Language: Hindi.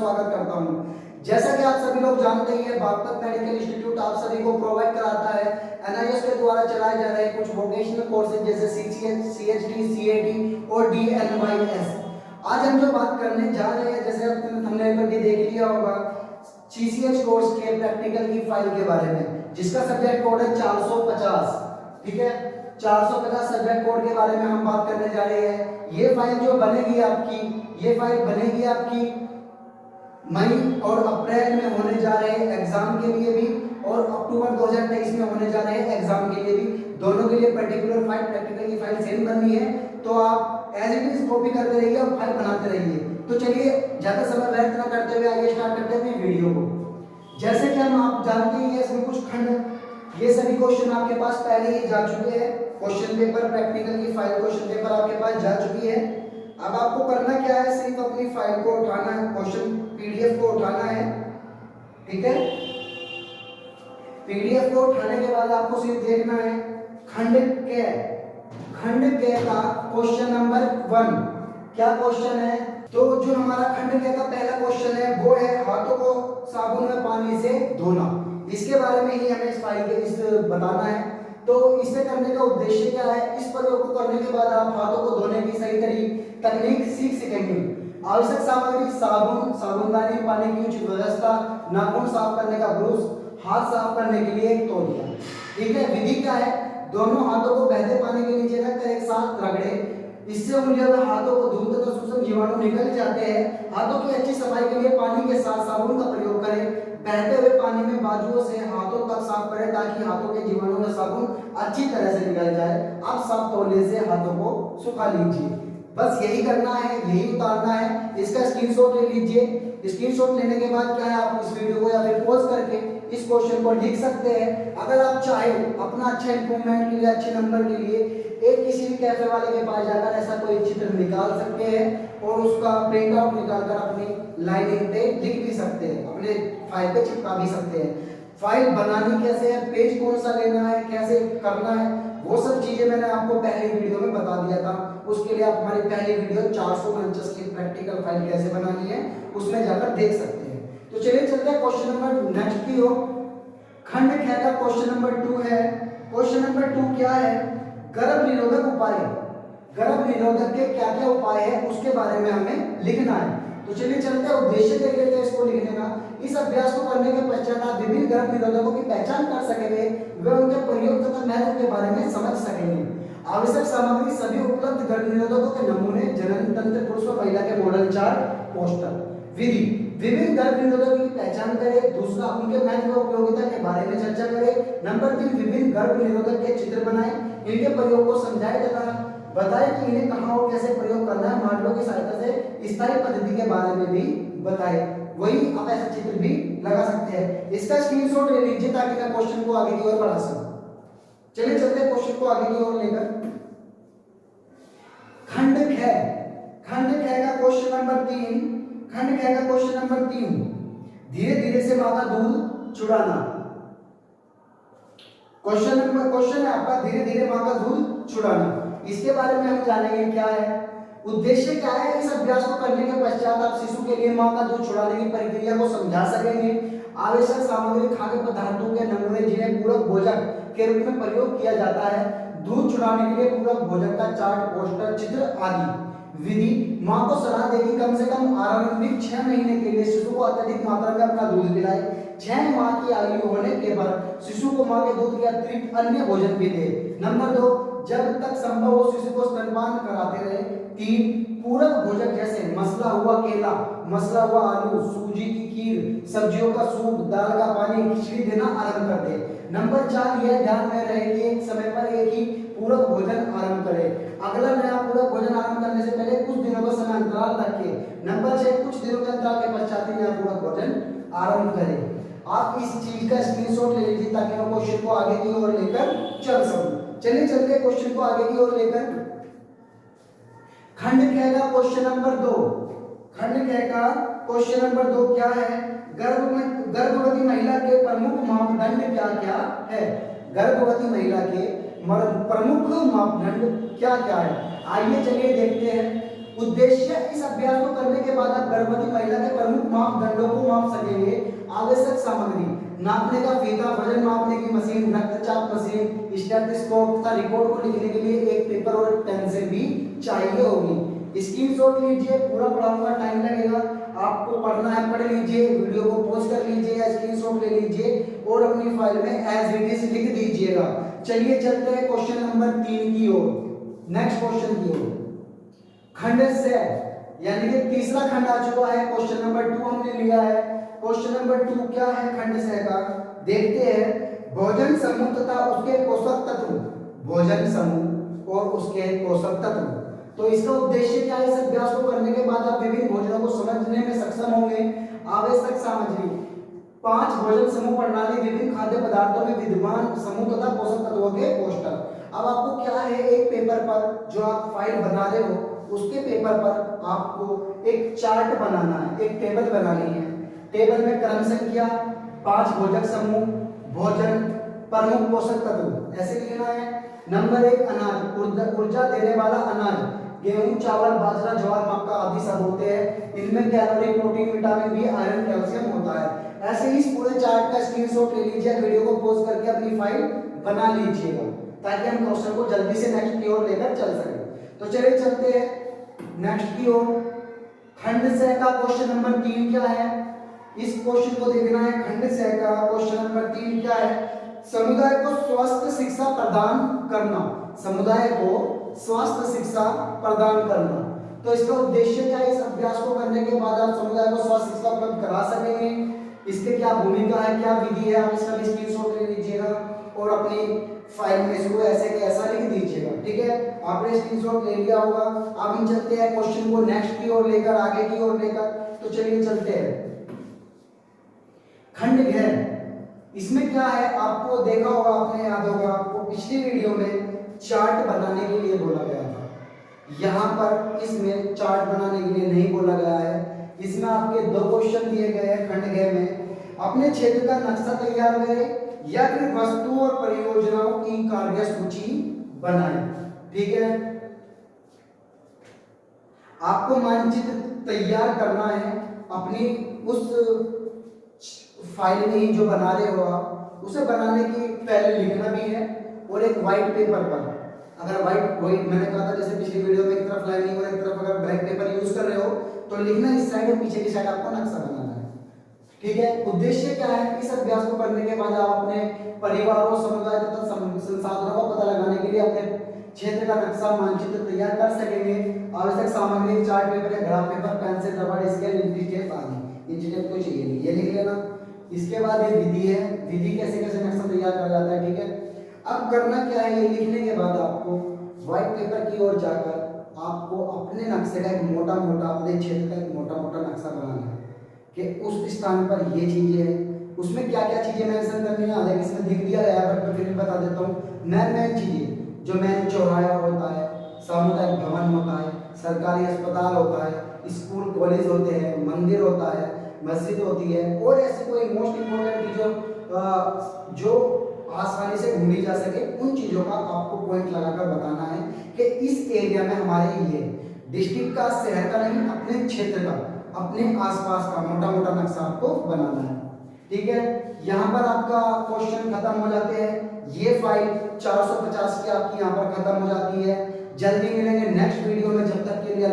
स्वागत करता हूं। जैसा कि आप सभी लोग जानते ही हैं, बागपत मेडिकल इंस्टीट्यूट आप सभी को प्रोवाइड कराता है एनआईएस के द्वारा चलाए जा रहे कुछ वोकेशनल कोर्सेज जैसे सीसीएच, सीएचडी, सीएटी और डीएनवाईएस। आज हम जो बात करने जा रहे हैं, जैसे आपने थंबनेल पर भी देख लिया होगा, सीसीएच कोर्स के प्रैक्टिकल की फाइल के बारे में, जिसका सब्जेक्ट कोड है 450। ठीक है, 450 सब्जेक्ट कोड के बारे में हम बात करने जा रहे हैं। ये फाइल जो बनेगी आपकी, ये फाइल बनेगी आपकी मई और अप्रैल में होने जा रहे एग्जाम के लिए भी, और अक्टूबर 2023 में होने जा रहे हैं एग्जाम के लिए भी। दोनों के लिए पर्टिकुलर फाइल, प्रैक्टिकल की फाइल सेम बननी है, तो आप एज इट इज कॉपी करते रहिए और फाइल बनाते रहिए। तो चलिए ज्यादा समय व्यर्थ न करते हुए आइए स्टार्ट करते हैं अपनी वीडियो को। जैसे कि हम आप जानते ही हैं, इसमें कुछ खंड, ये सभी क्वेश्चन आपके पास पहले ही जा चुके हैं। क्वेश्चन पेपर, प्रैक्टिकल की फाइल क्वेश्चन पेपर आपके पास जा चुकी है। अब आपको करना क्या है, सिर्फ अपनी फाइल को उठाना है, क्वेश्चन पीडीएफ को उठाना है। ठीक है, पीडीएफ को उठाने के बाद आपको सिर्फ देखना है खंड के का क्वेश्चन नंबर 1 क्या क्वेश्चन है। तो जो हमारा खंड के का पहला क्वेश्चन है वो है हाथों को साबुन में पानी से धोना। इसके बारे में ही हमें इस फाइल के इस बताना है। तो इसे करने का उद्देश्य क्या है, इस प्रयोग को करने के बाद आप हाथों को धोने की सही तकनीक सीख सकेंगे। आवश्यक सामग्री साबुन, साबुनदानी, पानी की उचित व्यवस्था, नाखून साफ करने का ब्रश, हाथ साफ करने के लिए एक तौलिया। ठीक है, विधि क्या है, दोनों हाथों को बहते पानी के नीचे रखकर एक साथ रगड़े। इससे उंगलियों में हाथों को धूल तथा सूक्ष्म जीवाणु निकल जाते हैं। हाथों की अच्छी सफाई के लिए पानी के साथ साबुन का प्रयोग करें। बहते हुए पानी में बाजुओं से हाथों तक साफ करें ताकि हाथों के जीवाणु में साबुन अच्छी तरह से निकल जाए। अब साफ तौलिए से हाथों को सुखा लीजिए। बस यही करना है, यही उतारना है। इसका स्क्रीनशॉट ले लीजिए। स्क्रीनशॉट लेने के बाद क्या है, आप इस वीडियो को या फिर पॉज करके इस क्वेश्चन को लिख सकते हैं। अगर आप चाहे अपना अच्छा इंप्रूवमेंट के लिए, अच्छे नंबर के लिए एक किसी भी कैफे वाले के पास जाकर ऐसा कोई चित्र निकाल सकते हैं और उसका प्रिंट आउट निकालकर अपनी लाइनिंग पे लिख भी सकते हैं, अपने फाइल पे चिपका भी सकते हैं। फाइल बनानी कैसे है, पेज कौन सा लेना है, कैसे करना है, वो सब चीजें मैंने आपको पहले वीडियो में बता दिया था। उसके लिए आप हमारी पहली वीडियो 449 की प्रैक्टिकल फाइल कैसे बनानी है उसमें जाकर देख सकते हैं। तो चलिए चलते हैं क्वेश्चन नंबर नेक्स्ट की ओर। खंड ख का क्वेश्चन नंबर 2 है। क्वेश्चन नंबर 2 क्या है, गर्भ निरोधक उपाय। गर्भ निरोधक के क्या क्या उपाय है उसके बारे में हमें लिखना है। तो चलिए चलते हैं, उद्देश्य देख लेते हैं इसको लिखने का। इस अभ्यास को करने के पश्चात आप विभिन्न गर्भ निरोधकों की पहचान कर सकेंगे व उनके प्रयोग तथा महत्व के बारे में समझ सकेंगे। आवश्यक सामग्री सभी उपलब्ध गर्भ निरोधकों के नमूने, जनन तंत्र, पुरुष और महिला के मॉडल चार्ट, पोस्टर। विधि, विभिन्न गर्भ निरोधकों की पहचान करें। दूसरा, उनके महत्व और उपयोगिता के बारे में चर्चा करें। नंबर 3, विभिन्न गर्भ निरोधक के चित्र बनाएं, इनके प्रयोग को समझाएं तथा बताएं कि इन्हें कहां और कैसे प्रयोग करना है। मॉडलों की सहायता से स्थायी पद्धति के बारे में भी बताएं। वही आप ऐसा चित्र भी लगा सकते हैं। इसका स्क्रीनशॉट ले लीजिए ताकि मैं क्वेश्चन को आगे की ओर बढ़ा सकूं। चलिए चलते हैं क्वेश्चन को आगे की ओर लेकर। खंड ख का क्वेश्चन नंबर 3। खंड ख का क्वेश्चन नंबर 3, धीरे धीरे से मां का दूध छुड़ाना। क्वेश्चन है आपका, धीरे धीरे मां का दूध छुड़ाना। इसके बारे में हम जानेंगे क्या है, उद्देश्य क्या है। इस अभ्यास को करने के पश्चात आप शिशु के लिए मां का दूध छुड़ाने की प्रक्रिया को समझा सकेंगे। आवश्यक सामग्री खाद्य पदार्थों के नमूने जिन्हें पूरक भोजन के रूप में प्रयोग किया जाता है। दूध छुड़ाने के लिए पूरक भोजन का चार्ट, पोस्टर, चित्र आदि। विधि, मां को सलाह देगी कम से कम आरंभिक 6 महीने के लिए शिशु को अत्यधिक मात्रा में अपना दूध पिलाए। 6 माह की आयु होने के बाद शिशु को मां के दूध के अतिरिक्त अन्य भोजन भी दे। नंबर 2, जब तक संभव हो शिशु को स्तनपान कराते रहे। 3, पूरक भोजन जैसे मसला हुआ केला, मसला हुआ आलू, सूजी की खीर, सब्जियों का सूप, दाल का पानी, खिचड़ी देना आरंभ कर दे। नंबर 4, यह ध्यान में रहे कि एक समय पर एक ही पूरक भोजन आरंभ करें। अगला नया पूरक भोजन आरंभ करने से पहले कुछ दिनों का समय अंतराल रखें। नंबर 6, कुछ दिनों के अंतराल के पश्चात ही नया पूरक भोजन आरंभ करें। आप इस चीज का स्क्रीनशॉट ले लीजिए ताकि मैं क्वेश्चन को आगे की ओर लेकर चल सकूं। चलिए चलते हैं क्वेश्चन को आगे की ओर लेकर। खंड ख का क्वेश्चन नंबर 2। खंड ख का क्वेश्चन नंबर 2 क्या है, गर्भवती महिला के प्रमुख मापदंड क्या क्या है। गर्भवती महिला के प्रमुख मापदंड क्या क्या है, आइए चलिए देखते हैं। उद्देश्य, इस अभ्यास को करने के बाद आप गर्भवती महिला के प्रमुख मापदंड मापदंडों को माप सकेंगे। आवश्यक सामग्री, नापने का फीता, वजन मापने की मशीन, रक्तचाप मशीन, स्टेथोस्कोप तथा रिपोर्ट को लिखने के लिए एक पेपर और पेंसिल भी चाहिए होगी। स्क्रीनशॉट लीजिए, पूरा पढ़ा हुआ टाइम लगेगा, आपको पढ़ना है पढ़ लीजिए, वीडियो को पॉज कर लीजिए या स्क्रीनशॉट ले लीजिए और अपनी फाइल में एज इट इज लिख दीजिएगा। चलिए चलते हैं क्वेश्चन नंबर 3 की ओर, नेक्स्ट क्वेश्चन की ओर। खंड से यानी कि तीसरा खंड आ चुका है, क्वेश्चन नंबर 2 हमने लिया है। क्वेश्चन नंबर 2 क्या है खंड से का, देखते हैं। भोजन समूह तथा उसके पोषक तत्व, भोजन समूह और उसके पोषक तत्व। तो इसका उद्देश्य क्या है? इस अभ्यास को करने के बाद आप विभिन्न भोजनों को समझने में सक्षम होंगे। आवश्यक सामग्री, 5 भोजन समूह प्रणाली, विभिन्न खाद्य पदार्थों में विद्यमान समूह तथा पोषक तत्वों के पोस्टर। अब आपको क्या है, एक पेपर पर जो आप फाइल बना रहे हो उसके पेपर पर आपको एक चार्ट बनाना है, एक टेबल बनानी है। टेबल में क्रम संख्या, 5 भोजक समूह, भोजन, प्रमुख पोषक तत्व ऐसे लिखना है। नंबर 1 अनाज, ऊर्जा देने वाला अनाज, गेहूं, चावल, बाजरा, ज्वार, मक्का आदि सब होते हैं। इनमें calorie, protein, vitamin B, iron, calcium होता है। ऐसे ही इस पूरे चार्ट का स्क्रीनशॉट ले लीजिए, वीडियो को पॉज करके अपनी फाइल बना लीजिएगा ताकि हम क्वेश्चन को जल्दी से नेक्स्ट की ओर लेकर चल सके। तो चलिए चलते हैं नेक्स्ट की ओर। खंड से का क्वेश्चन नंबर 3 क्या है, इस क्वेश्चन को देखना है। खंड से का क्वेश्चन नंबर 3 क्या है, समुदाय को स्वास्थ्य शिक्षा प्रदान करना, समुदाय को स्वास्थ्य शिक्षा प्रदान करना। तो इसका उद्देश्य क्या है? इस अभ्यास को करने के बाद आप समुदाय को स्वास्थ्य शिक्षा उपलब्ध करा सकेंगे। इसके क्या भूमिका है, क्या विधि है, आप इसका भी स्क्रीनशॉट ले लीजिएगा और अपनी फाइल में इसको ऐसे के ऐसा लिख दीजिएगा। ठीक है, आपने स्क्रीनशॉट ले लिया होगा। अब हम चलते हैं क्वेश्चन को नेक्स्ट की ओर लेकर, आगे की ओर लेकर। तो चलिए चलते हैं। खंड घेर, इसमें क्या है, आपको देखा होगा, आपने याद होगा, आपको पिछली वीडियो में चार्ट बनाने के लिए बोला गया था। यहाँ पर इसमें चार्ट बनाने के लिए नहीं बोला गया है। इसमें आपके 2 क्वेश्चन दिए गए हैं खंड घेर में। अपने क्षेत्र का नक्शा तैयार करें या फिर वस्तु और परियोजनाओं की कार्य सूची बनाएं। ठीक है, आपको मानचित्र तैयार करना है अपनी उस फाइल में ही जो बना रहे हो आप, उसे बनाने की पहले लिखना भी है और एक व्हाइट पेपर पर, अगर व्हाइट मैंने कहा था जैसे पिछली वीडियो में एक तरफ लाइनिंग और एक तरफ अगर ब्लैक पेपर यूज कर रहे हो तो लिखना इस साइड और पीछे की साइड आपको नक्शा बनाना है। ठीक है, उद्देश्य क्या है? इस अभ्यास को करने के बाद आप अपने परिवार और समुदाय तथा संसाधनों का पता लगाने के लिए अपने क्षेत्र का नक्शा मानचित्र तैयार कर सकेंगे। आवश्यक सामग्री, चार्ट पेपर या ग्राफ पेपर, पेंसिल, रबड़, स्केल, इंची आदि। इंची टेप तो चाहिए नहीं, ये लिख लेना। इसके बाद ये विधि है, विधि कैसे कैसे नक्शा तैयार करा जाता है। ठीक है, अब करना क्या है, ये लिखने के बाद आपको व्हाइट पेपर की ओर जाकर आपको अपने नक्शे का एक मोटा मोटा, अपने क्षेत्र का एक मोटा मोटा नक्शा बनाना है कि उस स्थान पर ये चीजें हैं, उसमें क्या क्या चीजें मेंशन करनी है। हालांकि इसमें दिख दिया गया है बट फिर भी बता देता हूँ। मेन चीजें जो मेन चौराहा होता है, सामुदायिक भवन होता है, सरकारी अस्पताल होता है, स्कूल कॉलेज होते हैं, मंदिर होता है, मस्जिद होती है और ऐसी कोई मोस्ट इम्पोर्टेंट चीजों जो आसानी से ढूंढी जा सके, उन चीजों का आपको पॉइंट लगाकर बताना है कि इस एरिया में हमारे ये डिस्ट्रिक्ट का, शहर का नहीं, अपने क्षेत्र का, अपने आसपास का मोटा मोटा नक्शा आपको बनाना है। ठीक है, यहाँ पर आपका क्वेश्चन खत्म हो जाते हैं। ये फाइल 450 की आपकी यहाँ पर खत्म हो जाती है। जल्दी मिलेंगे नेक्स्ट वीडियो में, जब तक के लिए